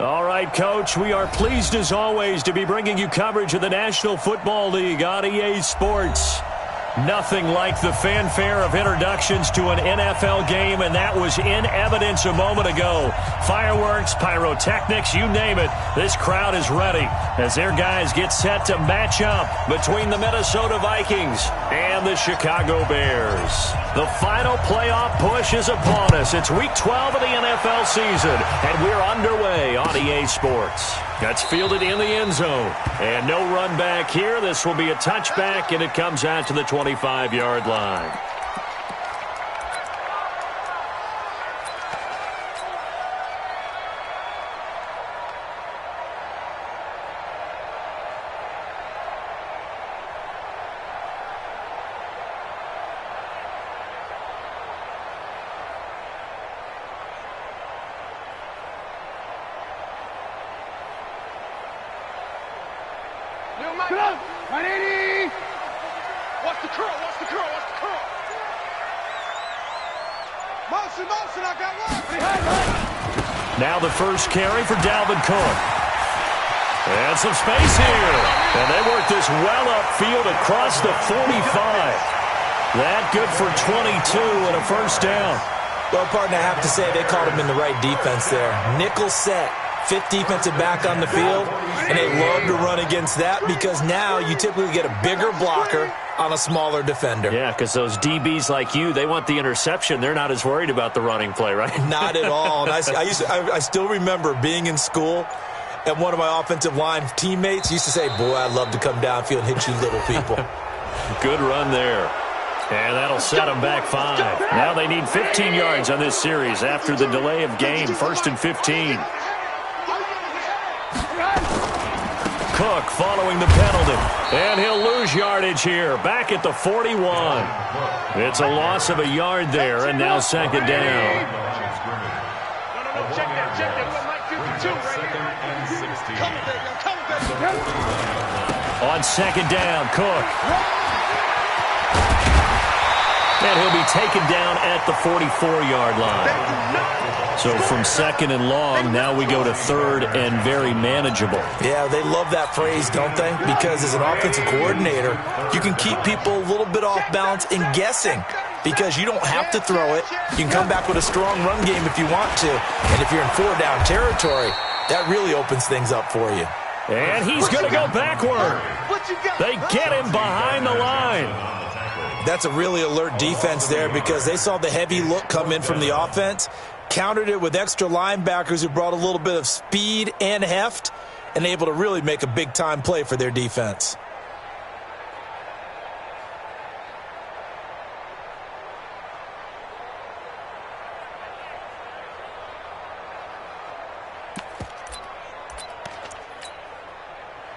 All right, Coach, we are pleased as always to be bringing you coverage of the National Football League on EA Sports. Nothing like the fanfare of introductions to an NFL game, and that was in evidence a moment ago. Fireworks, pyrotechnics, you name it. This crowd is ready as their guys get set to match up between the Minnesota Vikings and the Chicago Bears. The final playoff push is upon us. It's Week 12 of the NFL season, and we're underway on EA Sports. That's fielded in the end zone. And no run back here. This will be a touchback, and it comes out to the 25-yard line. Now the first carry for Dalvin Cook. And some space here. And they work this well upfield across the 45. That good for 22 and a first down. Well, partner, I have to say they called him in the right defense there. Nickel set. Fifth defensive back on the field, and they love to run against that because now you typically get a bigger blocker on a smaller defender. Yeah, because those DBs like you, they want the interception. They're not as worried about the running play, right? Not at all. And I still remember being in school, and one of my offensive line teammates used to say, boy, I'd love to come downfield and hit you little people. Good run there. And that'll set them back 5. Now they need 15 yards on this series after the delay of game. 1st and 15. Cook following the penalty, and he'll lose yardage here, back at the 41. It's a loss of a yard there, and now second down. On second down, Cook. And he'll be taken down at the 44-yard line. So from second and long, now we go to third and very manageable. Yeah, they love that phrase, don't they? Because as an offensive coordinator, you can keep people a little bit off balance and guessing because you don't have to throw it. You can come back with a strong run game if you want to. And if you're in 4-down territory, that really opens things up for you. And he's going to go backward. They get him behind the line. That's a really alert defense there because they saw the heavy look come in from the offense, countered it with extra linebackers who brought a little bit of speed and heft, and able to really make a big-time play for their defense.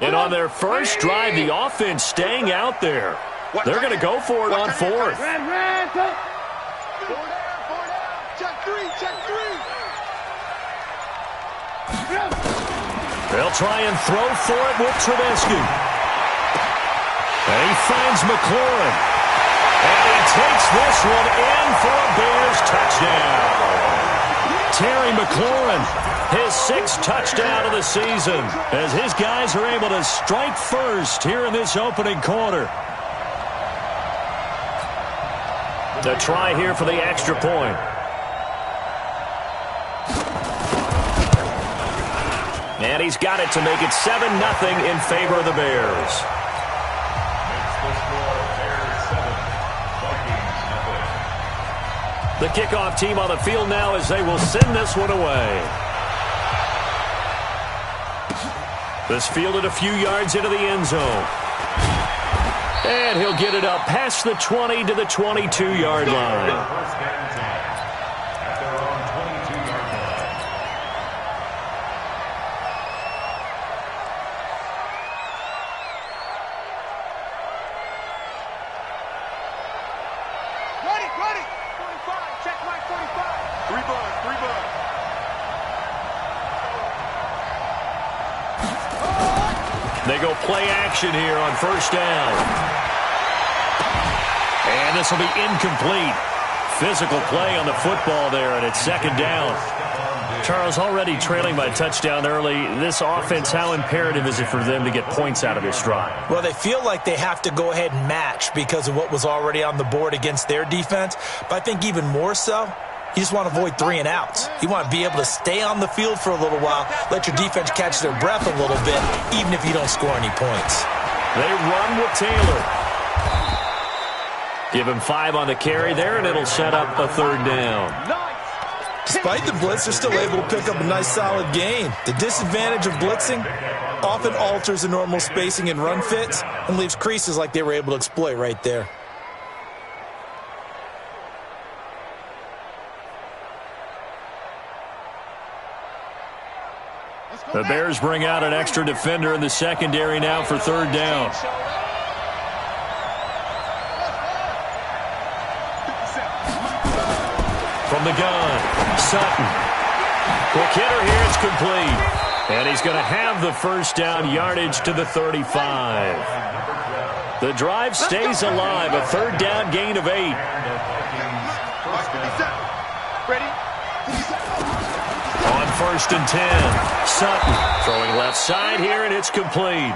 And on their first drive, the offense staying out there. They're going to go for it on 4th. They'll try and throw for it with Trubisky. And he finds McLaurin. And he takes this one in for a Bears touchdown. Terry McLaurin, his 6th touchdown of the season, as his guys are able to strike first here in this opening quarter. The try here for the extra point. And he's got it to make it 7-0 in favor of the Bears. The kickoff team on the field now as they will send this one away. This fielded a few yards into the end zone. And he'll get it up past the 20 to the 22-yard line. They go play action here on first down. And this will be incomplete. Physical play on the football there, and it's second down. Charles, already trailing by a touchdown early. This offense, how imperative is it for them to get points out of this drive? Well, they feel like they have to go ahead and match because of what was already on the board against their defense. But I think even more so, you just want to avoid 3 and outs. You want to be able to stay on the field for a little while, let your defense catch their breath a little bit, even if you don't score any points. They run with Taylor. Give him 5 on the carry there, and it'll set up a 3rd down. Despite the blitz, they're still able to pick up a nice, solid gain. The disadvantage of blitzing often alters the normal spacing and run fits and leaves creases like they were able to exploit right there. The Bears bring out an extra defender in the secondary now for 3rd down. From the gun, Sutton. Quick hitter here, it's complete. And he's going to have the 1st down, yardage to the 35. The drive stays alive, a 3rd down gain of 8. Ready? On 1st and 10, Sutton throwing left side here, and it's complete.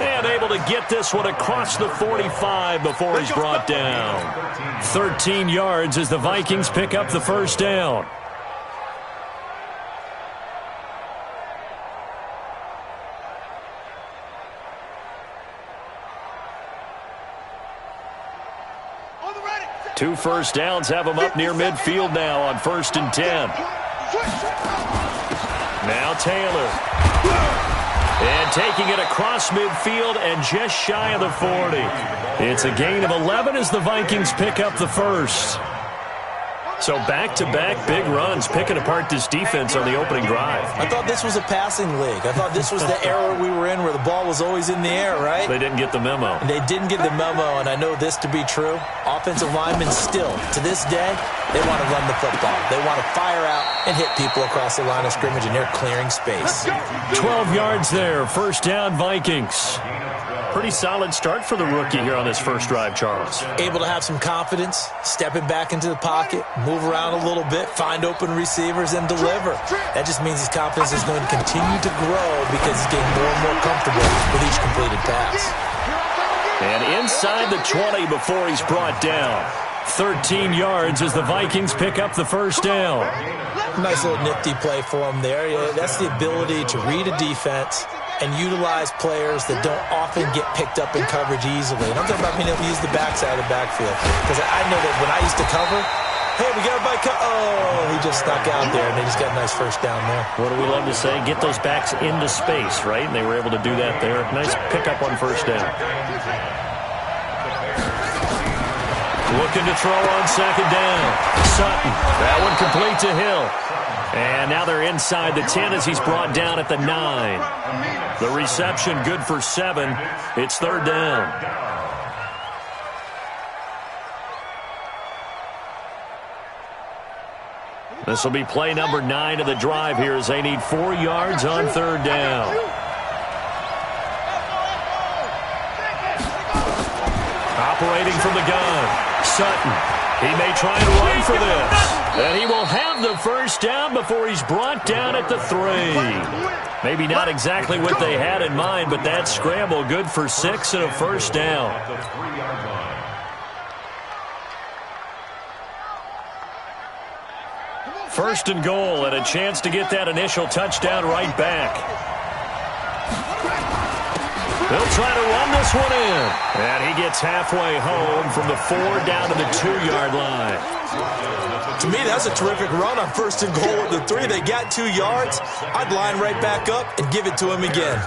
And able to get this one across the 45 before he's brought down. 13 yards as the Vikings pick up the 1st down. Two 1st downs have them up near midfield now on 1st and 10. Now Taylor. And taking it across midfield and just shy of the 40. It's a gain of 11 as the Vikings pick up the 1st. So back-to-back big runs, picking apart this defense on the opening drive. I thought this was a passing league. I thought this was the era we were in where the ball was always in the air, right? They didn't get the memo. And they didn't get the memo, and I know this to be true. Offensive linemen still, to this day, they want to run the football. They want to fire out and hit people across the line of scrimmage, and they're clearing space. 12 yards there, 1st down Vikings. Pretty solid start for the rookie here on this 1st drive, Charles. Able to have some confidence, stepping back into the pocket, move around a little bit, find open receivers, and deliver. That just means his confidence is going to continue to grow because he's getting more and more comfortable with each completed pass. And inside the 20 before he's brought down. 13 yards as the Vikings pick up the 1st down. Nice little nifty play for him there. Yeah, that's the ability to read a defense and utilize players that don't often get picked up in coverage easily. And I'm talking about being able to use the backside of the backfield. Because I know that when I used to cover, hey, we got everybody oh, he just stuck out there, and they just got a nice 1st down there. What do we love to say? Get those backs into space, right? And they were able to do that there. Nice pickup on 1st down. Looking to throw on 2nd down. Sutton. That one complete to Hill. And now they're inside the 10 as he's brought down at the 9. The reception good for 7. It's 3rd down. This will be play number 9 of the drive here as they need 4 yards on 3rd down. Operating from the gun. Sutton. He may try and run for this. And he will have the 1st down before he's brought down at the 3. Maybe not exactly what they had in mind, but that scramble good for 6 and a 1st down. First and goal and a chance to get that initial touchdown right back. They'll try to run this one in. And he gets halfway home from the 4 down to the 2-yard line. To me, that's a terrific run on 1st and goal at the 3. They got 2 yards. I'd line right back up and give it to him again.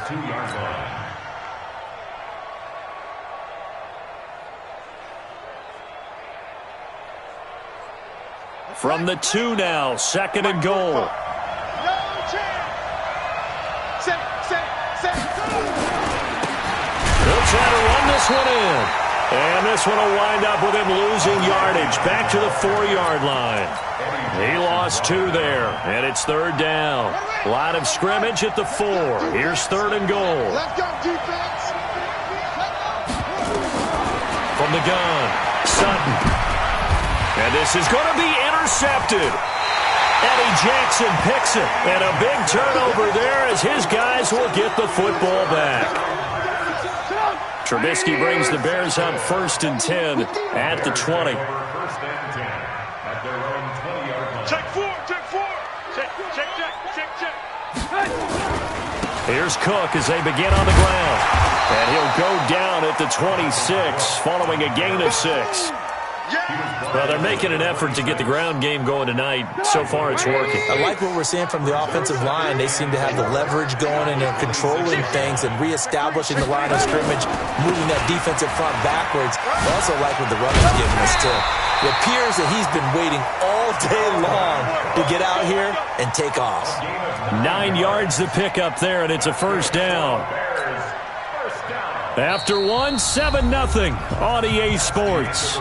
From the 2 now, 2nd and goal. They'll try to run this one in. And this one will wind up with him losing yardage back to the 4-yard line. He lost 2 there, and it's 3rd down. Line of scrimmage at the 4. Here's 3rd and goal. Let's go, defense. From the gun, Sutton. And this is going to be intercepted. Eddie Jackson picks it. And a big turnover there as his guys will get the football back. Trubisky brings the Bears up 1st and 10 at the 20. Check four. Check. Here's Cook as they begin on the ground. And he'll go down at the 26 following a gain of 6. Well, they're making an effort to get the ground game going tonight. So far, it's working. I like what we're seeing from the offensive line. They seem to have the leverage going, and they're controlling things and reestablishing the line of scrimmage, moving that defensive front backwards. I also like what the runner's giving us, too. It appears that he's been waiting all day long to get out here and take off. 9 yards to pick up there, and it's a 1st down. After 1, 7-0 on EA Sports.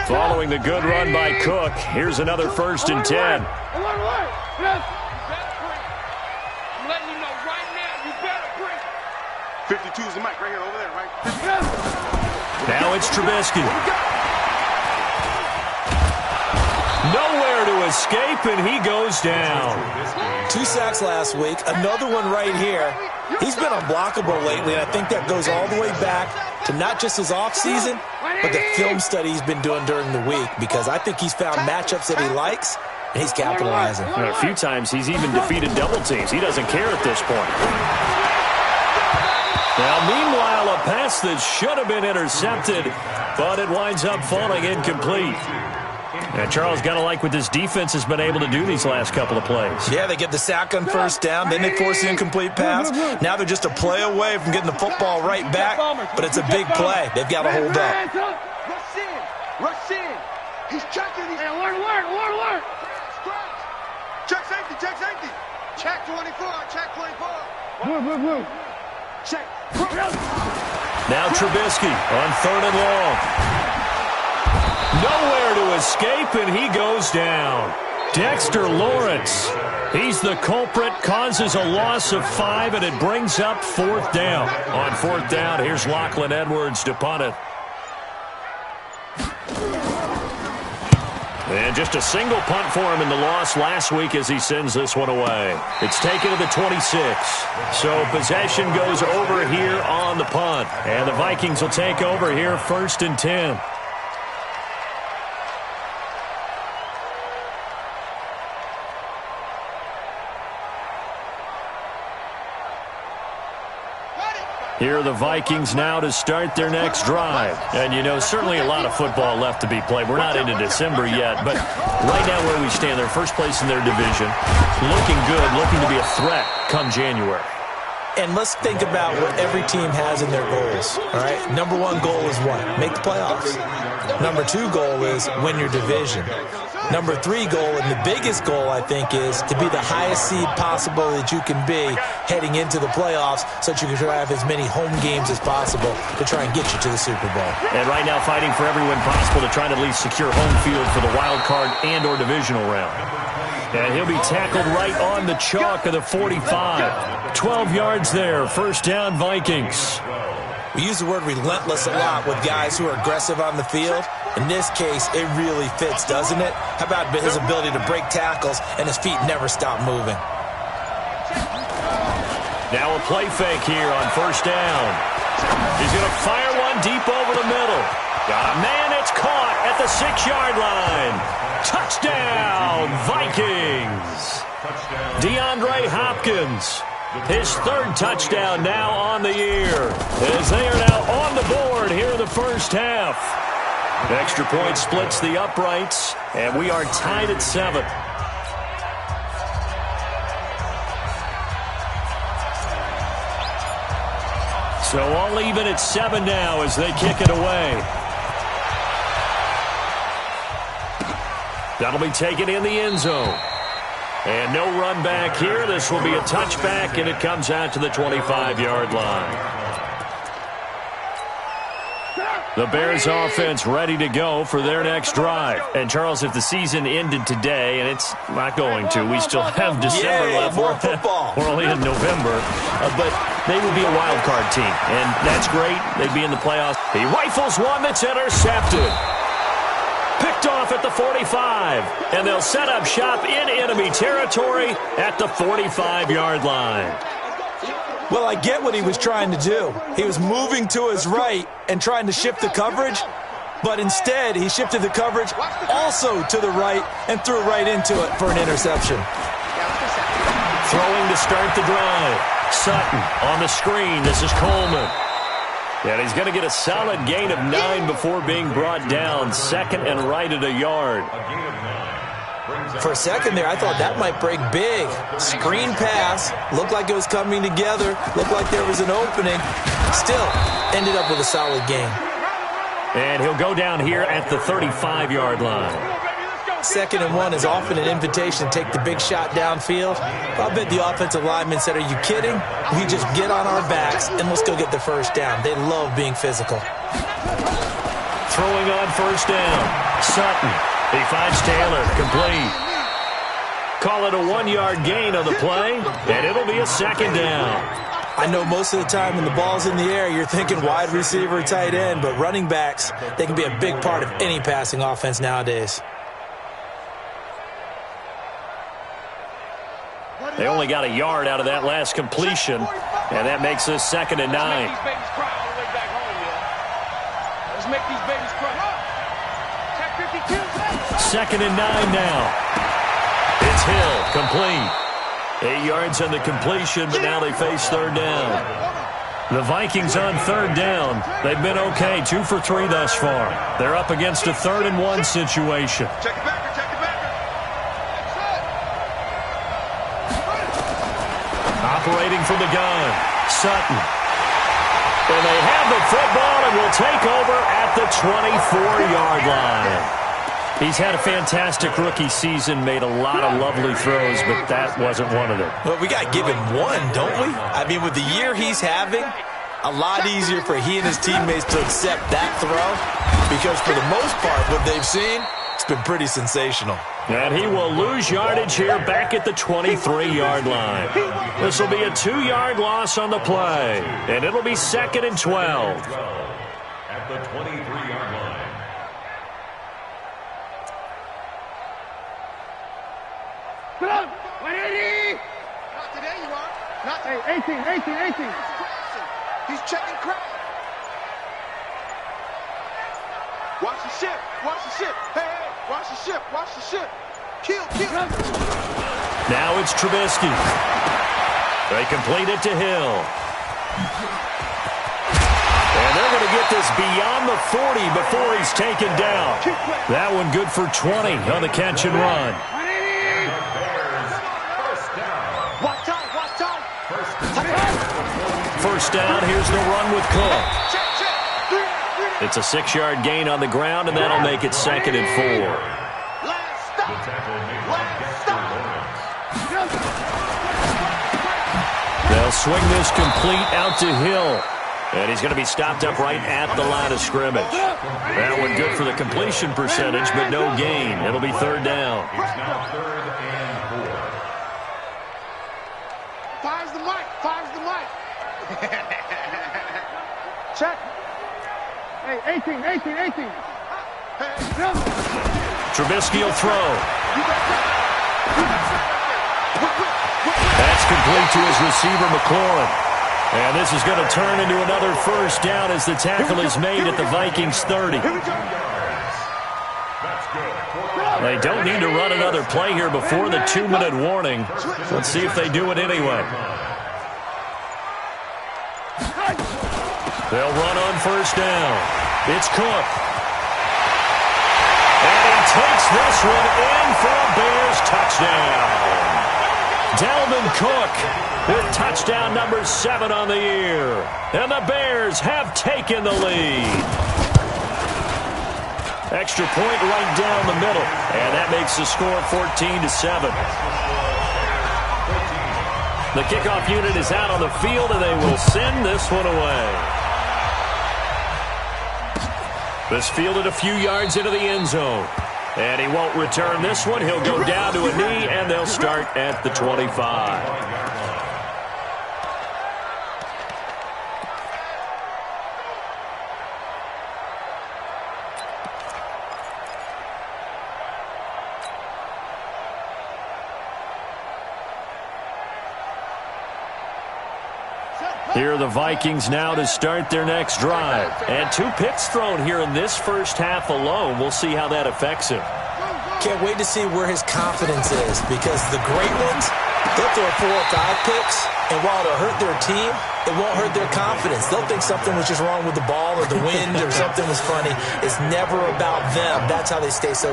Following the good run by Cook, here's another 1st and 10. I'm letting you know right now, you better bring. 52 is the mic right here, over there, right? Now it's Trubisky. Nowhere to escape, and he goes down. 2 sacks last week, another one right here. He's been unblockable lately, and I think that goes all the way back to not just his offseason, but the film study he's been doing during the week, because I think he's found matchups that he likes, and he's capitalizing. A few times he's even defeated double teams. He doesn't care at this point. Now, meanwhile, a pass that should have been intercepted, but it winds up falling incomplete. And Charles, got to like what this defense has been able to do these last couple of plays. Yeah, they get the sack on 1st down, then they force the incomplete pass. Now they're just a play away from getting the football right back, but it's a big play. They've got to hold up. Rush in. He's checking. Hey, alert. Check safety. Check 24. Check. Now Trubisky on 3rd and long. Nowhere to escape, and he goes down. Dexter Lawrence, he's the culprit, causes a loss of 5, and it brings up 4th down. On 4th down, here's Lachlan Edwards to punt it. And just a single punt for him in the loss last week as he sends this one away. It's taken to the 26. So possession goes over here on the punt. And the Vikings will take over here 1st and 10. Here are the Vikings now to start their next drive. And, you know, certainly a lot of football left to be played. We're not into December yet, but right now where we stand, they're 1st place in their division. Looking good, looking to be a threat come January. And let's think about what every team has in their goals, all right? Number 1 goal is what? Make the playoffs. Number 2 goal is win your division. Number 3 goal, and the biggest goal, I think, is to be the highest seed possible that you can be heading into the playoffs so that you can try to have as many home games as possible to try and get you to the Super Bowl. And right now fighting for every win possible to try to at least secure home field for the wild card and or divisional round. And he'll be tackled right on the chalk of the 45. 12 yards there. 1st down, Vikings. We use the word relentless a lot with guys who are aggressive on the field. In this case, it really fits, doesn't it? How about his ability to break tackles and his feet never stop moving? Now a play fake here on 1st down. He's going to fire one deep over the middle. Got a man, it's caught at the 6-yard line. Touchdown, Vikings. DeAndre Hopkins, his 3rd touchdown now on the year, as they are now on the board here in the 1st half. Extra point splits the uprights, and we are tied at 7. So all even at 7 now as they kick it away. That'll be taken in the end zone. And no run back here. This will be a touchback, and it comes out to the 25-yard line. The Bears offense ready to go for their next drive. And, Charles, if the season ended today, and it's not going to, we still have December left. More football. We're only in November. But they would be a wild card team, and that's great. They'd be in the playoffs. He rifles one that's intercepted. Picked off at the 45, and they'll set up shop in enemy territory at the 45-yard line. Well, I get what he was trying to do. He was moving to his right and trying to shift the coverage, but instead he shifted the coverage also to the right and threw right into it for an interception. Throwing to start the drive. Sutton on the screen. This is Coleman. And he's going to get a solid gain of 9 before being brought down. Second and right at a yard. For a second there, I thought that might break big. Screen pass. Looked like it was coming together. Looked like there was an opening. Still, ended up with a solid gain. And he'll go down here at the 35-yard line. 2nd and 1 is often an invitation to take the big shot downfield. I'll bet the offensive lineman said, "Are you kidding? We just get on our backs and let's go get the first down." They love being physical. Throwing on first down. Sutton. He finds Taylor. Complete. Call it a 1-yard gain on the play, and it'll be a 2nd down. I know most of the time when the ball's in the air, you're thinking wide receiver, tight end, but running backs, they can be a big part of any passing offense nowadays. They only got a yard out of that last completion, and that makes this 2nd and 9. Let's make these babies cry all the way back home, yo. Let's make these babies cry. Check 52. 2nd and 9 now. It's Hill, complete. 8 yards on the completion, but now they face 3rd down. The Vikings on 3rd down. They've been okay, 2 for 3 thus far. They're up against a 3rd and 1 situation. Check it back, check it back. Operating from the gun, Sutton. And they have the football and will take over at the 24-yard line. He's had a fantastic rookie season, made a lot of lovely throws, but that wasn't one of them. Well, we got to give him one, don't we? I mean, with the year he's having, a lot easier for he and his teammates to accept that throw, because for the most part, what they've seen, it's been pretty sensational. And he will lose yardage here back at the 23-yard line. This will be a 2-yard loss on the play, and it'll be 2nd and 12. At the 23-yard line. Put up! 180! Not today, you are. Not today. Hey, 18. He's checking crowd. Watch the ship. Watch the ship. Hey, watch the ship. Watch the ship. Kill. Now it's Trubisky. They complete it to Hill. And they're going to get this beyond the 40 before he's taken down. That one good for 20 on the catch and run. First down, here's the run with Cook. It's a 6-yard gain on the ground, and that'll make it 2nd and 4. They'll swing this complete out to Hill. And he's going to be stopped up right at the line of scrimmage. That one good for the completion percentage, but no gain. It'll be 3rd down. It's now 3rd and 4. Fires the mic. Check. Hey, 18. Trubisky will throw. That's complete to his receiver, McLaurin. And this is going to turn into another first down as the tackle is made at the Vikings 30. They don't need to run another play here before the 2-minute warning. Let's see if they do it anyway. They'll run on first down. It's Cook. And he takes this one in for a Bears touchdown. Dalvin Cook with touchdown number 7 on the year. And the Bears have taken the lead. Extra point right down the middle. And that makes the score 14-7. The kickoff unit is out on the field, and they will send this one away. This fielded a few yards into the end zone. And he won't return this one. He'll go down to a knee, and they'll start at the 25. Here are the Vikings now to start their next drive. And 2 picks thrown here in this first half alone. We'll see how that affects him. Can't wait to see where his confidence is, because the great ones, they'll throw 4 or 5 picks, and while it'll hurt their team, it won't hurt their confidence. They'll think something was just wrong with the ball or the wind or something was funny. It's never about them. That's how they stay so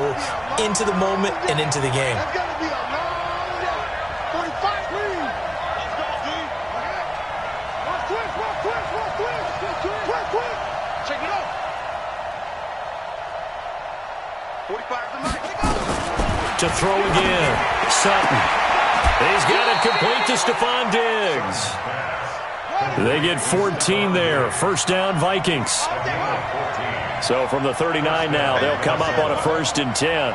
into the moment and into the game. That's got to be a long day. 45, please. Let's go, D. One twist, one twist, one twist. Twist, twist. Check it out. 45 to Mike. To throw again. Sutton. He's got it complete to Stephon Diggs. They get 14 there. First down, Vikings. So from the 39 now, they'll come up on a 1st and 10.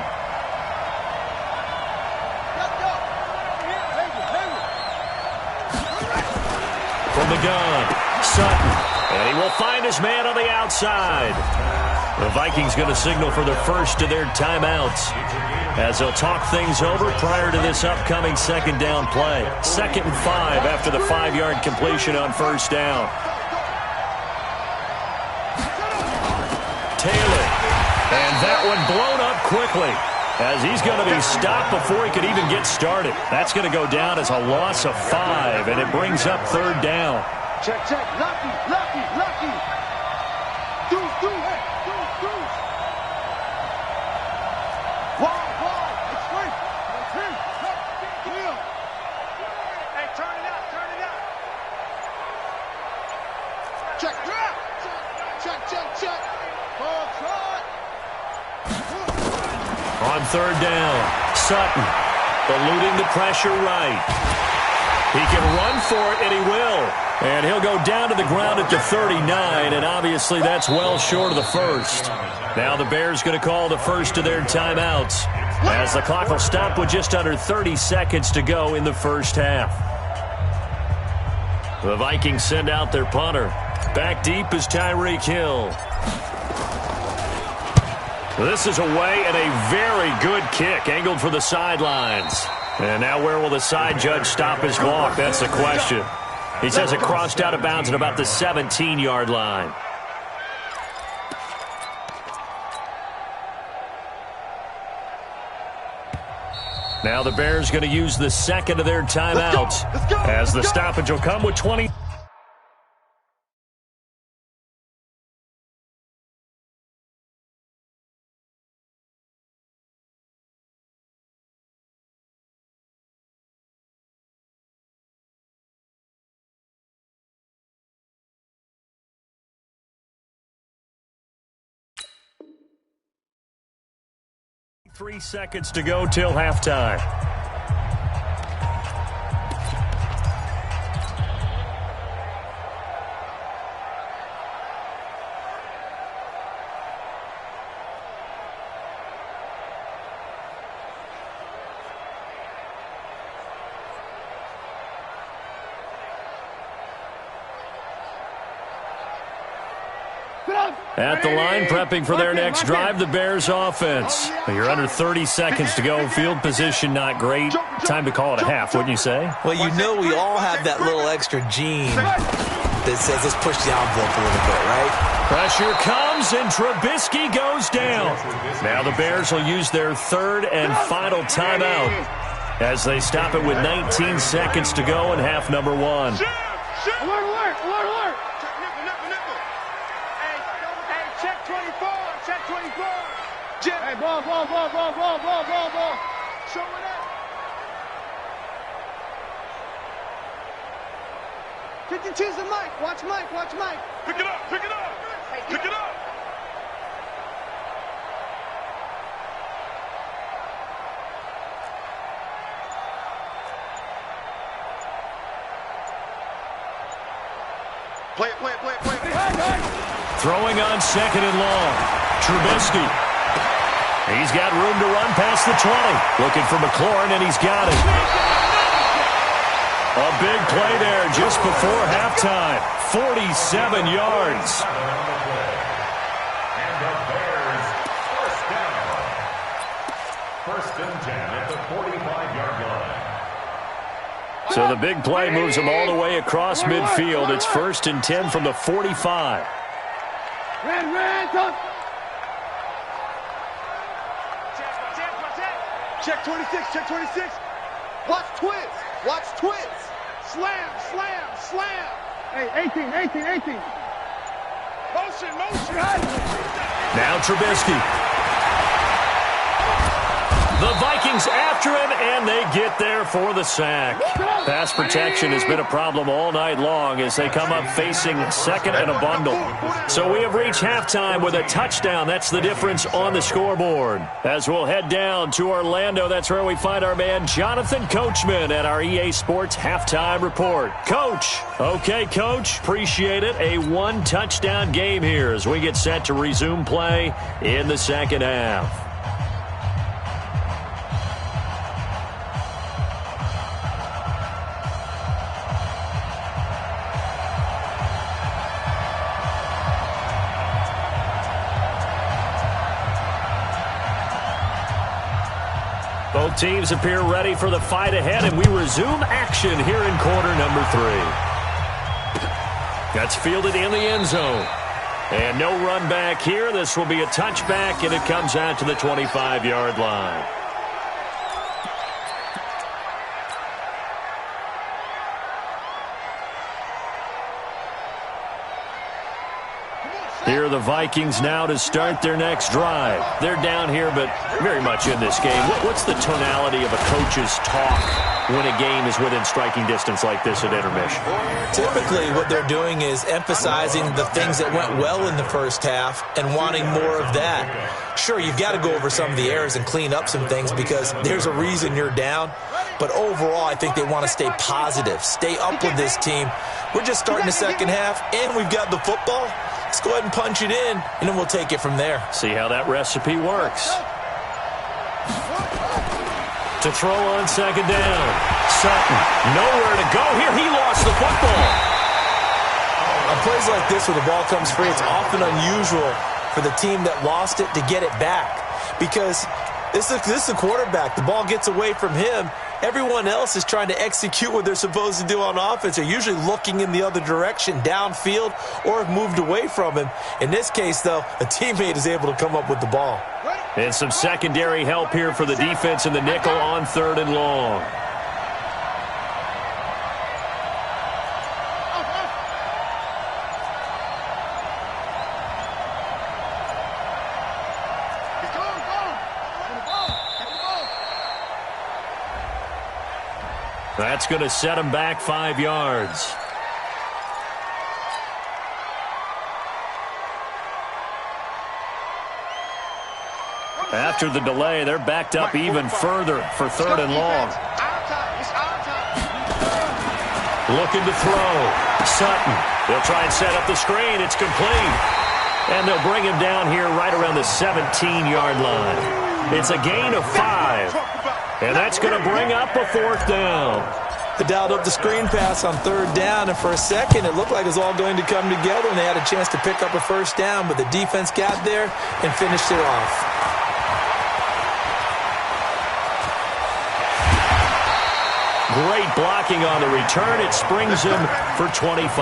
From the gun, Sutton. And he will find his man on the outside. The Vikings going to signal for the first of their timeouts as they'll talk things over prior to this upcoming 2nd down play. 2nd and 5 after the 5-yard completion on 1st down. Taylor. And that one blown up quickly as he's going to be stopped before he could even get started. That's going to go down as a loss of 5, and it brings up 3rd down. Check, check. Lucky, lucky, lucky. Deuce, deuce, hey, deuce, deuce. Wide, wide. It's free. It's free. Clear. Hey, turn it out, turn it out. Check, check. Check, check, check. Ball shot. On 3rd down, Sutton eluding the pressure right. He can run for it, and he will. And he'll go down to the ground at the 39, and obviously that's well short of the first. Now the Bears going to call the first of their timeouts as the clock will stop with just under 30 seconds to go in the first half. The Vikings send out their punter. Back deep is Tyreek Hill. This is away and a very good kick, angled for the sidelines. And now where will the side judge stop his walk? That's the question. He says it crossed out of bounds at about the 17-yard line. Now the Bears going to use the 2nd of their timeouts as the stoppage will come with 20. Three seconds to go till halftime. At the line, prepping for their next drive, the Bears offense. You're under 30 seconds to go. Field position not great. Time to call it a half, wouldn't you say? Well, you know we all have that little extra gene that says let's push the envelope a little bit, right? Pressure comes, and Trubisky goes down. Now the Bears will use their 3rd and final timeout as they stop it with 19 seconds to go in half number 1. Alert, alert, alert, alert. Check 24, check 24. Hey, ball, ball, ball, ball, ball, ball, ball, ball. Show it up. 52's the Mike. Watch Mike, watch Mike. Pick it up, pick it up. Hey, pick it up. Play it, play it, play it, play it. Hey. Throwing on 2nd and long. Trubisky. He's got room to run past the 20. Looking for McLaurin, and he's got it. A big play there just before halftime. 47 yards. And the Bears first down. 1st and 10 at the 45-yard line. So the big play moves them all the way across midfield. It's 1st and 10 from the 45. Check 26, check 26. Watch twist, watch twist. Slam, slam, slam. Hey, 18. Motion. Now Trubisky. The Vikings after him, and they get there for the sack. Pass protection has been a problem all night long as they come up facing 2nd and a bundle. So we have reached halftime with a touchdown. That's the difference on the scoreboard. As we'll head down to Orlando, that's where we find our man Jonathan Coachman at our EA Sports Halftime Report. Coach. Okay, Coach. Appreciate it. A 1-touchdown game here as we get set to resume play in the second half. Both teams appear ready for the fight ahead, and we resume action here in quarter number 3. That's fielded in the end zone. And no run back here. This will be a touchback, and it comes out to the 25-yard line. Here are the Vikings now to start their next drive. They're down here, but very much in this game. What's the tonality of a coach's talk when a game is within striking distance like this at intermission? Typically, what they're doing is emphasizing the things that went well in the first half and wanting more of that. Sure, you've got to go over some of the errors and clean up some things because there's a reason you're down. But overall, I think they want to stay positive, stay up with this team. We're just starting the second half, and we've got the football. Let's go ahead and punch it in, and then we'll take it from there. See how that recipe works. To throw on second down. Sutton, nowhere to go here. He lost the football. On plays like this where the ball comes free, it's often unusual for the team that lost it to get it back because this is the quarterback. The ball gets away from him. Everyone else is trying to execute what they're supposed to do on offense. They're usually looking in the other direction, downfield, or have moved away from him. In this case, though, a teammate is able to come up with the ball. And some secondary help here for the defense in the nickel on 3rd and long. That's going to set him back 5 yards. After the delay, they're backed up even further for 3rd and long. Looking to throw. Sutton. They'll try and set up the screen. It's complete. And they'll bring him down here right around the 17-yard line. It's a gain of 5. And that's going to bring up a 4th down. They dialed up the screen pass on 3rd down, and for a second it looked like it was all going to come together, and they had a chance to pick up a 1st down, but the defense got there and finished it off. Great blocking on the return. It springs him for 25.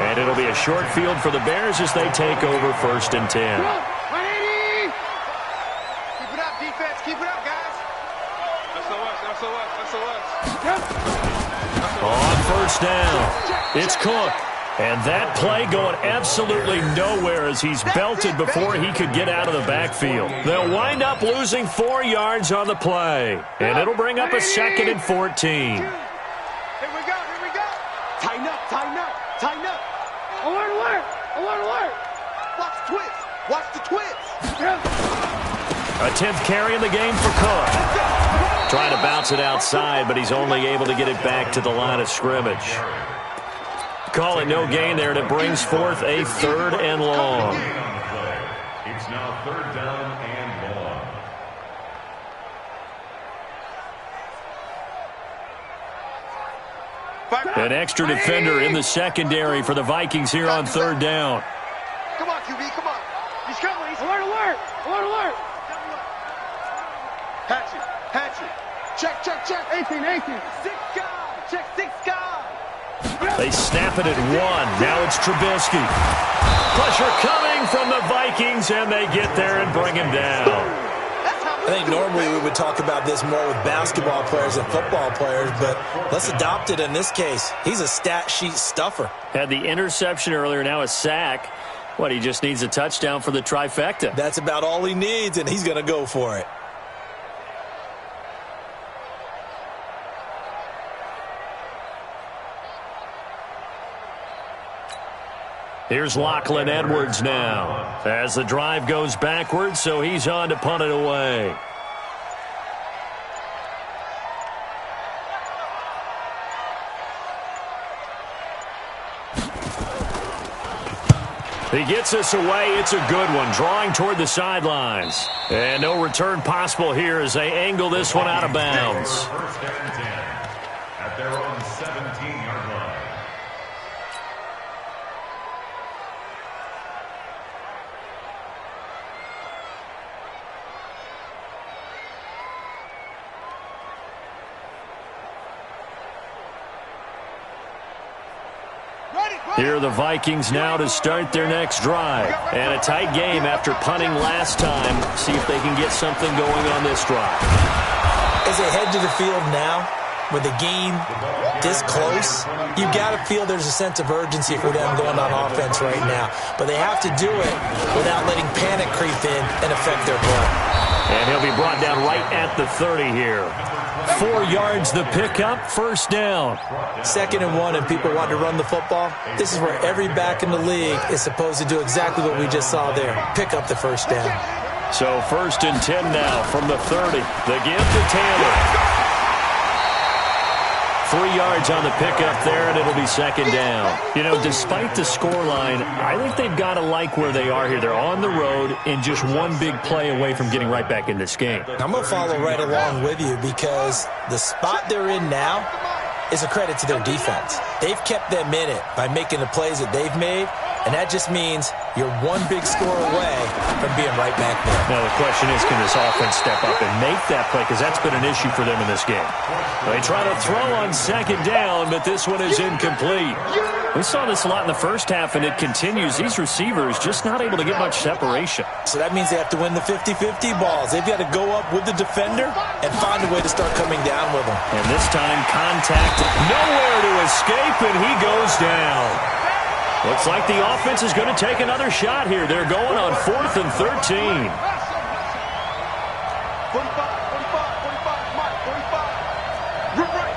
And it'll be a short field for the Bears as they take over 1st and 10. 180! Keep it up, defense. Keep it up, guys. That's On 1st down, it's Cook. And that play going absolutely nowhere as he's belted before he could get out of the backfield. They'll wind up losing 4 yards on the play. And it'll bring up a 2nd and 14. Here we go. Tighten up. Alert. Watch the twist. A 10th carry in the game for Cook. Trying to bounce it outside, but he's only able to get it back to the line of scrimmage. Call it no gain there, and it brings forth a 3rd and long. It's now 3rd down and long. An extra defender in the secondary for the Vikings here on 3rd down. Come on, QB, come on. He's coming. Alert. Hatchet. Check. 18. 6 guys. They snap it at 1. Now it's Trubisky. Pressure coming from the Vikings, and they get there and bring him down. I think normally we would talk about this more with basketball players and football players, but let's adopt it in this case. He's a stat sheet stuffer. Had the interception earlier, now a sack. What, he just needs a touchdown for the trifecta. That's about all he needs, and he's going to go for it. Here's Lachlan Edwards now as the drive goes backwards, so he's on to punt it away. He gets us away. It's a good one, drawing toward the sidelines. And no return possible here as they angle this one out of bounds. First down and 10 at their own 17-yard line. Here are the Vikings now to start their next drive. And a tight game after punting last time. See if they can get something going on this drive. As they head to the field now, with the game this close, you got to feel there's a sense of urgency for them going on offense right now. But they have to do it without letting panic creep in and affect their play. And he'll be brought down right at the 30 here. 4 yards the pickup, first down. 2nd and 1, and people want to run the football. This is where every back in the league is supposed to do exactly what we just saw there. Pick up the first down. So 1st and 10 now from the 30. The give to Taylor. 3 yards on the pickup there, and it'll be 2nd down. You know, despite the scoreline, I think they've got to like where they are here. They're on the road and just one big play away from getting right back in this game. I'm going to follow right along with you because the spot they're in now is a credit to their defense. They've kept them in it by making the plays that they've made, and that just means you're one big score away from being right back there. Now the question is, can this offense step up and make that play? Because that's been an issue for them in this game. They try to throw on 2nd down, but this one is incomplete. We saw this a lot in the first half, and it continues. These receivers just not able to get much separation. So that means they have to win the 50-50 balls. They've got to go up with the defender and find a way to start coming down with them. And this time, contact nowhere to escape, and he goes down. Looks like the offense is going to take another shot here. They're going on 4th and 13. 45, 45, Mike, 45. Rip right.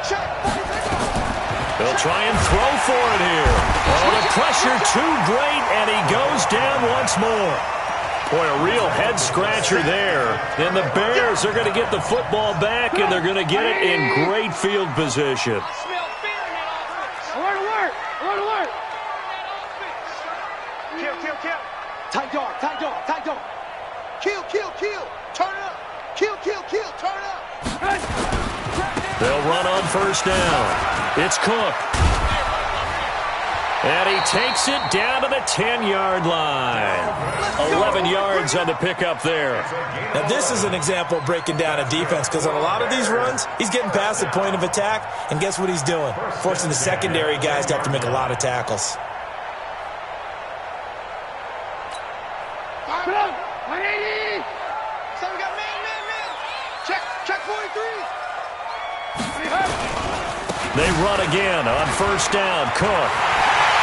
Check, 45. They'll try and throw for it here. Oh, the pressure too great, and he goes down once more. Boy, a real head-scratcher there. And the Bears are going to get the football back, and they're going to get it in great field position. Alert. Kill. Tight dog. Kill. Turn it up. Kill. Turn it up. They'll run on 1st down. It's Cook. And he takes it down to the 10-yard line. 11 yards on the pickup there. Now, this is an example of breaking down a defense because on a lot of these runs, he's getting past the point of attack, and guess what he's doing? Forcing the secondary guys to have to make a lot of tackles. Check 43. They run again on 1st down. Cook.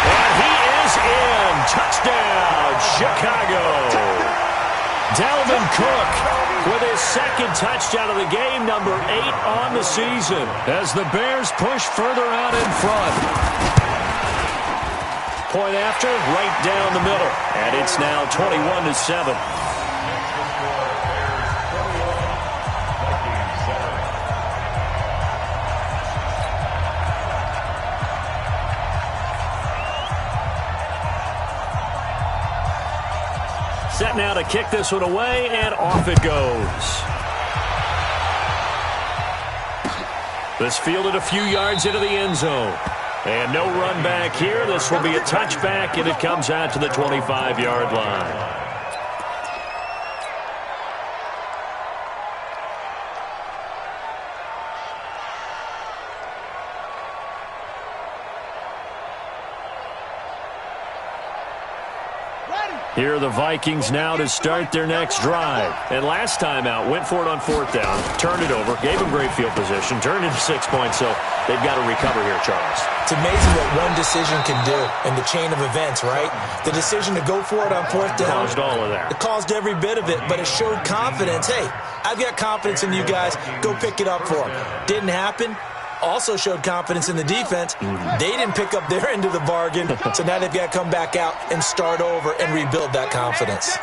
And he is in. Touchdown, Chicago. Dalvin Cook with his 2nd touchdown of the game, number 8 on the season, as the Bears push further out in front. Point after, right down the middle. And it's now 21-7. Set now to kick this one away, and off it goes. This fielded a few yards into the end zone. And no run back here. This will be a touchback, and it comes out to the 25-yard line. Here are the Vikings now to start their next drive. And last time out, went for it on 4th down, turned it over, gave them great field position, turned into 6 points, so they've got to recover here, Charles. It's amazing what one decision can do in the chain of events, right? The decision to go for it on 4th down. Caused all of that. It caused every bit of it, but it showed confidence. Hey, I've got confidence in you guys. Go pick it up for them. Didn't happen. Also showed confidence in the defense. They didn't pick up their end of the bargain, so now they've got to come back out and start over and rebuild that confidence.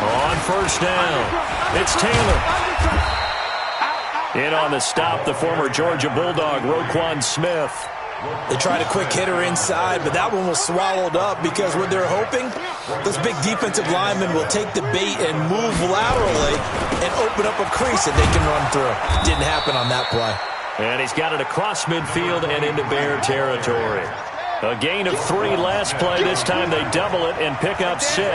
On 1st down, it's Taylor. In on the stop, the former Georgia Bulldog, Roquan Smith. They tried a quick hitter inside, but that one was swallowed up because what they're hoping, those big defensive linemen will take the bait and move laterally and open up a crease that they can run through. Didn't happen on that play. And he's got it across midfield and into Bear territory. A gain of 3 last play. This time they double it and pick up 6.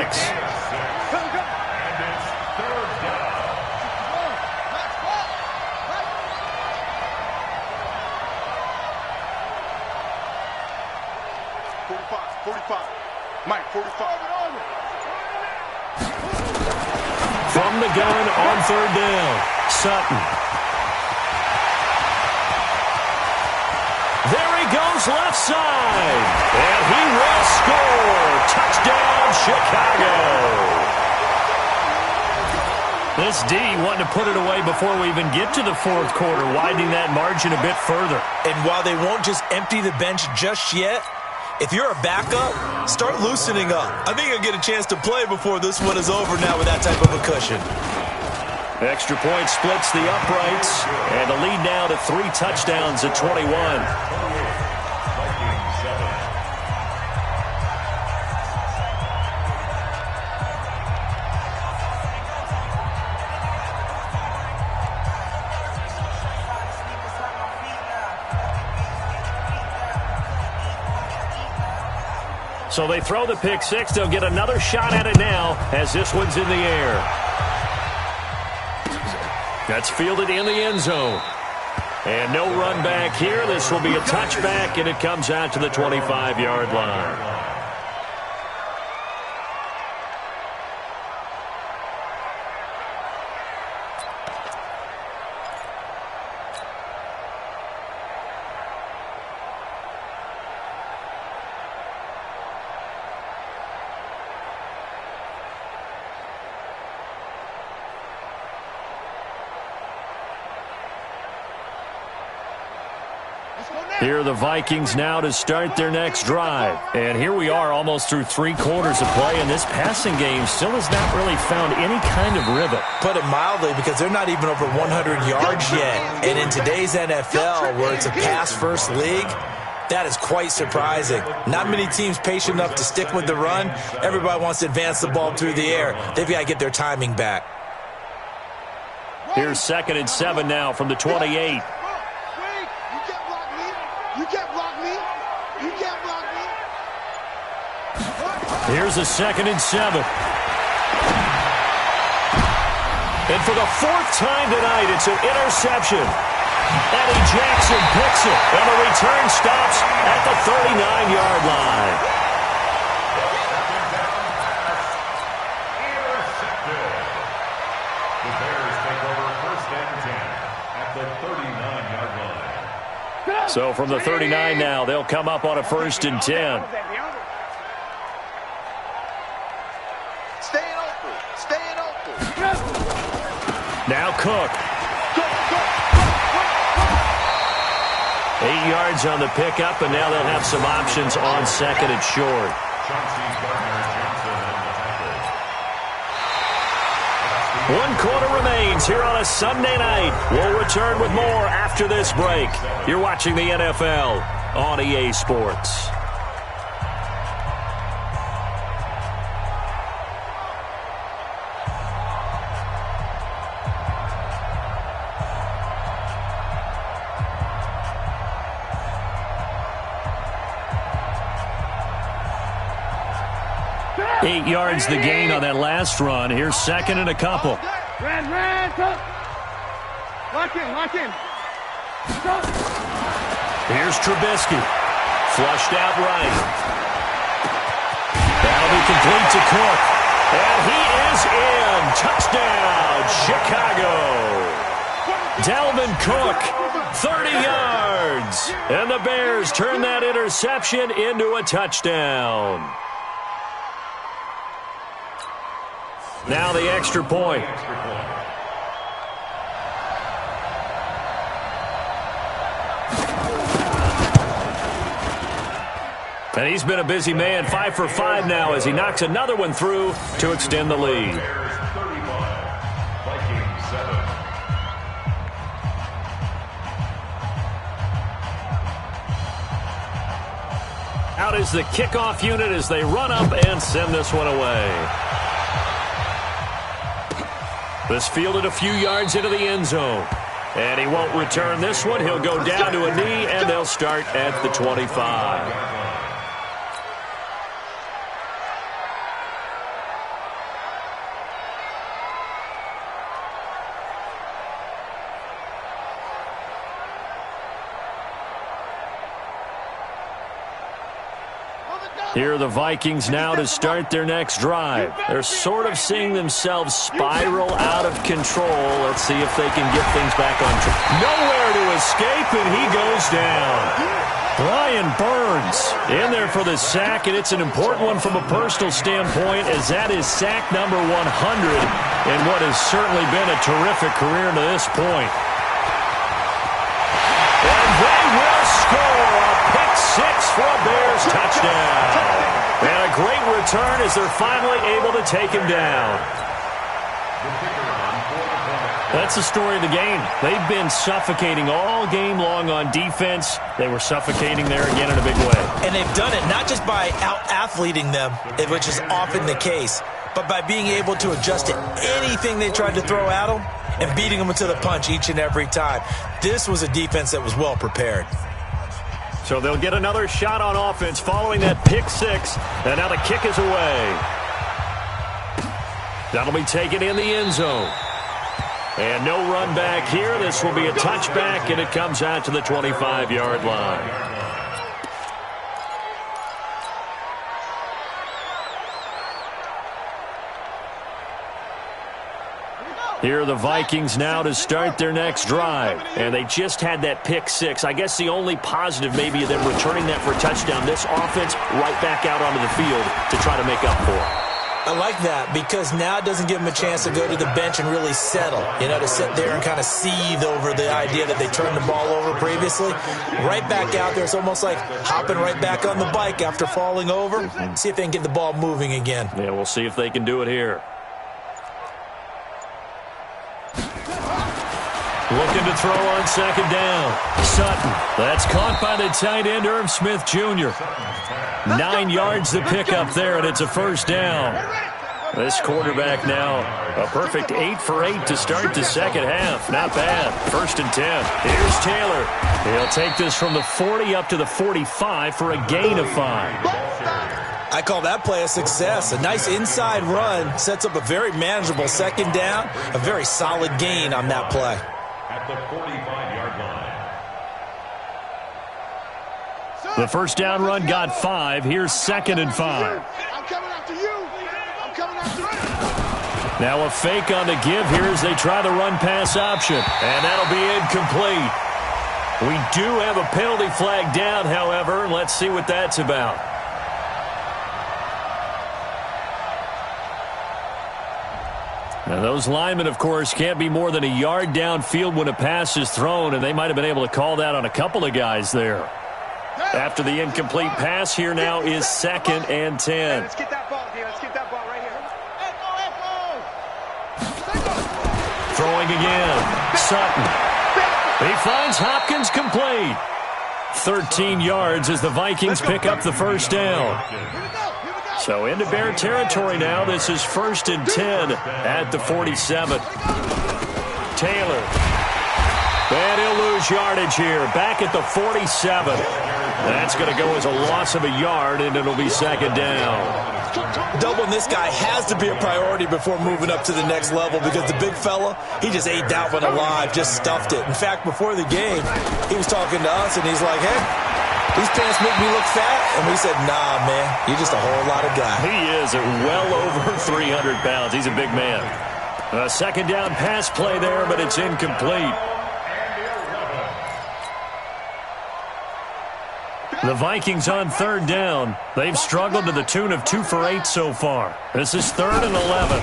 Mike, 45. From the gun on 3rd down, Sutton. There he goes left side. And he will score. Touchdown, Chicago. This D wanting to put it away before we even get to the 4th quarter, widening that margin a bit further. And while they won't just empty the bench just yet, if you're a backup, start loosening up. I think you'll get a chance to play before this one is over now with that type of a cushion. Extra point splits the uprights, and the lead now to 3 touchdowns at 21. So they throw the pick 6. They'll get another shot at it now as this one's in the air. That's fielded in the end zone. And no run back here. This will be a touchback, and it comes out to the 25-yard line. Here are the Vikings now to start their next drive. And here we are almost through 3 quarters of play, and this passing game still has not really found any kind of rhythm. Put it mildly, because they're not even over 100 yards yet. And in today's NFL, where it's a pass-first league, that is quite surprising. Not many teams patient enough to stick with the run. Everybody wants to advance the ball through the air. They've got to get their timing back. Here's 2nd and 7 now from the 28. Here's a 2nd and 7. And for the 4th time tonight, it's an interception. Eddie Jackson picks it, and the return stops at the 39-yard line. Intercepted. The Bears take over 1st and 10 at the 39-yard line. So from the 39 now, they'll come up on a 1st and 10. Now Cook. 8 yards on the pickup, and now they'll have some options on 2nd and short. One quarter remains here on a Sunday night. We'll return with more after this break. You're watching the NFL on EA Sports. Eight yards the gain on that last run. Here's 2nd and a couple. Lock in. Here's Trubisky. Flushed out right. That'll be complete to Cook. And he is in. Touchdown, Chicago. Dalvin Cook, 30 yards. And the Bears turn that interception into a touchdown. Now the extra point. And he's been a busy man, 5 for 5 now as he knocks another one through to extend the lead. Bears 35, Vikings 7. Out is the kickoff unit as they run up and send this one away. This fielded a few yards into the end zone. And he won't return this one. He'll go down to a knee, and they'll start at the 25. Here are the Vikings now to start their next drive. They're sort of seeing themselves spiral out of control. Let's see if they can get things back on track. Nowhere to escape, and he goes down. Brian Burns in there for the sack, and it's an important one from a personal standpoint as that is sack number 100 in what has certainly been a terrific career to this point. And they will score a pick six for a Bears touchdown. And a great return as they're finally able to take him down. That's the story of the game. They've been suffocating all game long on defense. They were suffocating there again in a big way. And they've done it not just by out-athleting them, which is often the case, but by being able to adjust to anything they tried to throw at them and beating them to the punch each and every time. This was a defense that was well prepared. So they'll get another shot on offense following that pick six. And now the kick is away. That'll be taken in the end zone. And no run back here. This will be a touchback, and it comes out to the 25-yard line. Here are the Vikings now to start their next drive. And they just had that pick six. I guess the only positive maybe of them returning that for a touchdown. This offense right back out onto the field to try to make up for it. I like that because now it doesn't give them a chance to go to the bench and really settle, to sit there and kind of seethe over the idea that they turned the ball over previously. Right back out there, it's almost like hopping right back on the bike after falling over. See if they can get the ball moving again. Yeah, we'll see if they can do it here. Looking to throw on second down. Sutton. That's caught by the tight end, Irv Smith Jr. 9 yards to pick up there, and it's a first down. This quarterback now, a perfect 8 for 8 to start the second half. Not bad. 1st and 10. Here's Taylor. He'll take this from the 40 up to the 45 for a gain of 5. I call that play a success. A nice inside run sets up a very manageable second down. A very solid gain on that play. At the 45-yard line. The first down run got 5. Here's 2nd and 5. I'm coming after you. I'm coming after you. Now a fake on the give here as they try the run-pass option. And that'll be incomplete. We do have a penalty flag down, however. Let's see what that's about. Now those linemen, of course, can't be more than a yard downfield when a pass is thrown, and they might have been able to call that on a couple of guys there. After the incomplete pass, here now is 2nd and 10. Let's get that ball here. Let's get that ball right here. Throwing again. Sutton. He finds Hopkins complete. 13 yards as the Vikings pick up the first down. So into Bear territory now. This is 1st and 10 at the 47. Taylor. And he'll lose yardage here. Back at the 47. That's going to go as a loss of a yard, and it'll be 2nd down. Doubling this guy has to be a priority before moving up to the next level because the big fella, he just ate that one alive, just stuffed it. In fact, before the game, he was talking to us, and he's like, hey, These pants make me look fat. And we said, nah, man, you're just a whole lot of guy. He is at well over 300 pounds. He's a big man. A second down pass play there, but it's incomplete. The Vikings on third down. They've struggled to the tune of 2 for 8 so far. This is 3rd and 11.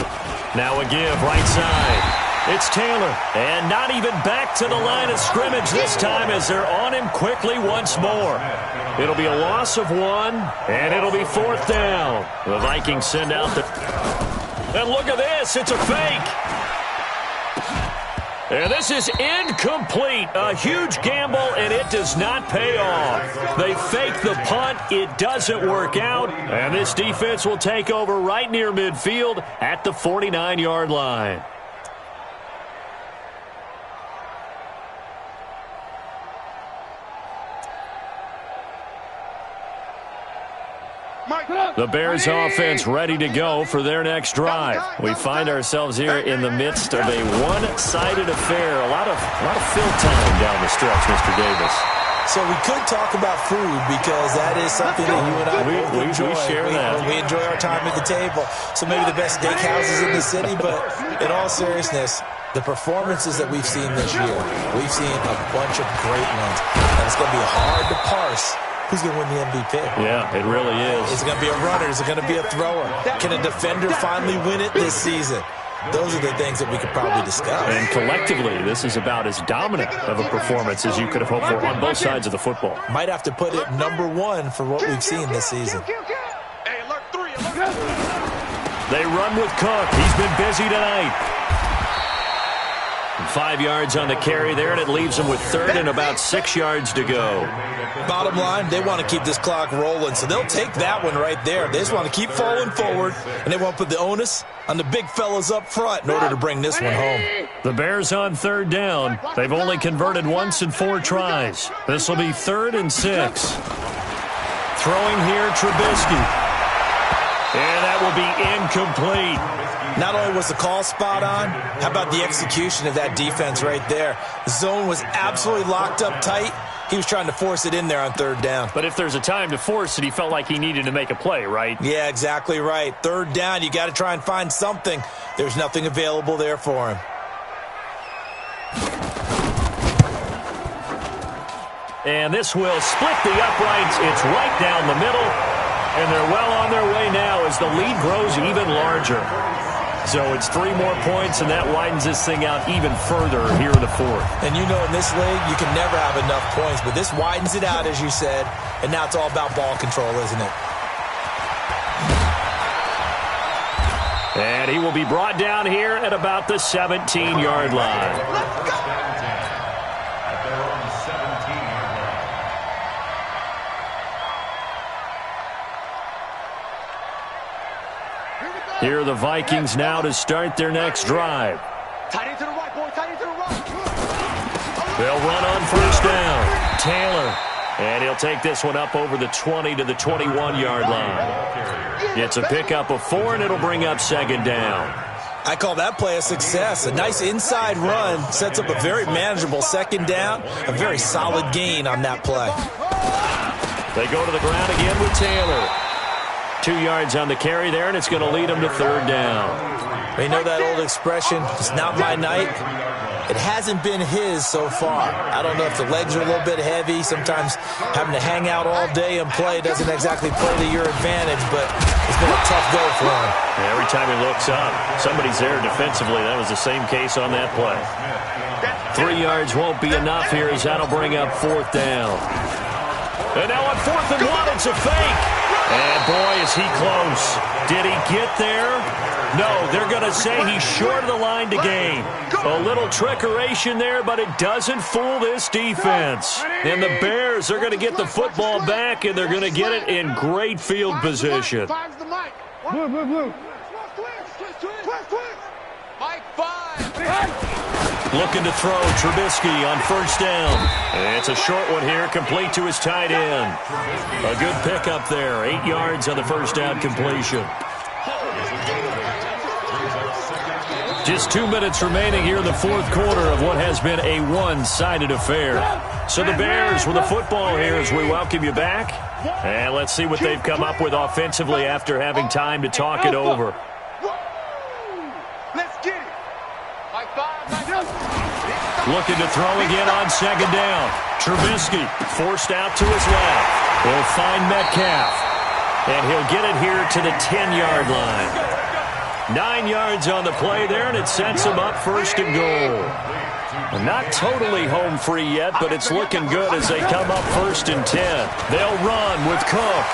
Now a give right side. It's Taylor, and not even back to the line of scrimmage this time as they're on him quickly once more. It'll be a loss of 1, and it'll be 4th down. The Vikings send out the... And look at this, it's a fake. And this is incomplete. A huge gamble, and it does not pay off. They fake the punt. It doesn't work out. And this defense will take over right near midfield at the 49-yard line. The Bears offense ready to go for their next drive. We find ourselves here in the midst of a one-sided affair. A lot of fill time down the stretch, Mr. Davis. So we could talk about food because that is something that you and I enjoy. We share that. We enjoy our time at the table. So maybe the best steakhouses in the city, but in all seriousness, the performances that we've seen this year, we've seen a bunch of great ones. And it's going to be hard to parse who's going to win the MVP. Yeah, it really is. Is it going to be a runner? Is it going to be a thrower? Can a defender finally win it this season? Those are the things that we could probably discuss. And collectively, this is about as dominant of a performance as you could have hoped for on both sides of the football. Might have to put it #1 for what we've seen this season. They run with Cook. He's been busy tonight. 5 yards on the carry there, and it leaves them with 3rd and about 6 yards to go. Bottom line, they want to keep this clock rolling, so they'll take that one right there. They just want to keep falling forward, and they want to put the onus on the big fellas up front in order to bring this one home. The Bears on 3rd down. They've only converted once in 4 tries. This will be 3rd and 6. Throwing here, Trubisky. And that will be incomplete. Not only was the call spot on, how about the execution of that defense right there? The zone was absolutely locked up tight. He was trying to force it in there on 3rd down. But if there's a time to force it, he felt like he needed to make a play, right? Yeah, exactly right. 3rd down, you got to try and find something. There's nothing available there for him. And this will split the uprights. It's right down the middle. And they're well on their way now as the lead grows even larger. So it's 3 more points, and that widens this thing out even further here in the 4th. And you know in this league, you can never have enough points, but this widens it out, as you said, and now it's all about ball control, isn't it? And he will be brought down here at about the 17-yard line. Here are the Vikings now to start their next drive. Tight end to the right, boy. Tight end to the right. They'll run on 1st down. Taylor. And he'll take this one up over the 20 to the 21-yard line. It's a pickup of 4, and it'll bring up 2nd down. I call that play a success. A nice inside run sets up a very manageable 2nd down. A very solid gain on that play. They go to the ground again with Taylor. 2 yards on the carry there, and it's going to lead them to 3rd down. You know that old expression, it's not my night? It hasn't been his so far. I don't know if the legs are a little bit heavy. Sometimes having to hang out all day and play doesn't exactly play to your advantage, but it's been a tough go for him. And every time he looks up, somebody's there defensively. That was the same case on that play. 3 yards won't be enough here as that'll bring up 4th down. And now on 4th and 1, it's a fake. And boy, is he close. Did he get there? No, they're going to say he's short of the line to gain. A little trickeration there, but it doesn't fool this defense. And the Bears are going to get the football back, and they're going to get it in great field position. Blue. Mike 5. Looking to throw Trubisky on 1st down. And it's a short one here, complete to his tight end. A good pickup there, 8 yards on the 1st down completion. Just 2 minutes remaining here in the fourth quarter of what has been a one-sided affair. So the Bears with the football here as we welcome you back. And let's see what they've come up with offensively after having time to talk it over. Let's get it. Looking to throw again on second down. Trubisky forced out to his left. He'll find Metcalf. And he'll get it here to the 10-yard line. 9 yards on the play there, and it sets him up first and goal. Not totally home free yet, but it's looking good as they come up first and 10. They'll run with Cook.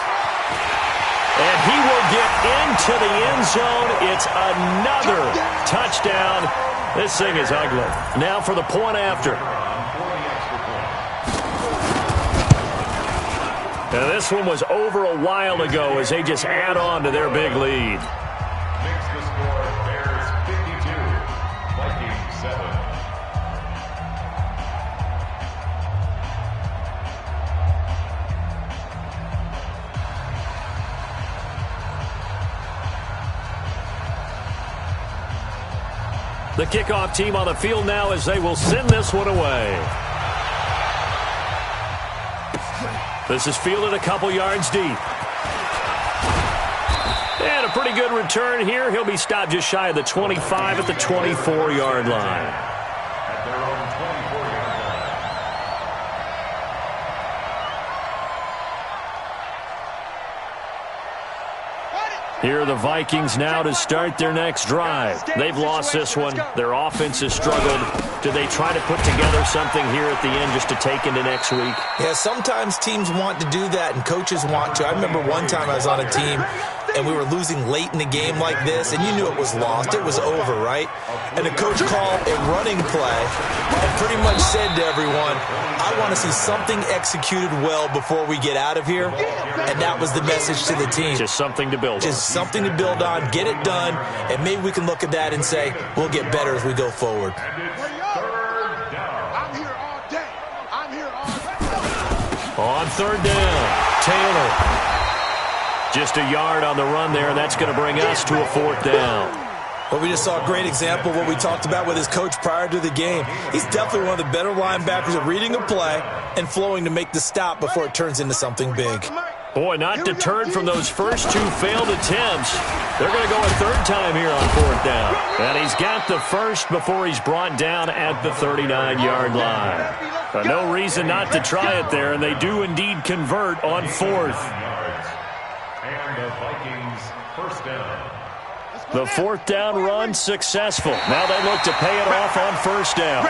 And he will get into the end zone. It's another touchdown. This thing is ugly. Now for the point after. Now this one was over a while ago as they just add on to their big lead. Makes the score Bears 52, Vikings 7. The kickoff team on the field now as they will send this one away. This is fielded a couple yards deep. And a pretty good return here. He'll be stopped just shy of the 25 at the 24-yard line. At their own 24-yard line. Here are the Vikings now to start their next drive. They've lost this one. Their offense has struggled. Do they try to put together something here at the end just to take into next week? Yeah, sometimes teams want to do that and coaches want to. I remember one time I was on a team and we were losing late in the game like this, and you knew it was lost. It was over, right? And the coach called a running play and pretty much said to everyone, I want to see something executed well before we get out of here. And that was the message to the team. Just something to build on. Just something to build on, get it done, and maybe we can look at that and say, we'll get better as we go forward. I'm here all day. I'm here all day. On third down, Taylor. Just a yard on the run there, and that's going to bring us to a fourth down. Well, we just saw a great example of what we talked about with his coach prior to the game. He's definitely one of the better linebackers at reading a play and flowing to make the stop before it turns into something big. Boy, not deterred from those first two failed attempts. They're going to go a third time here on fourth down. And he's got the first before he's brought down at the 39-yard line. But no reason not to try it there, and they do indeed convert on fourth. And the Vikings first down. The fourth down run successful. Now they look to pay it off on first down.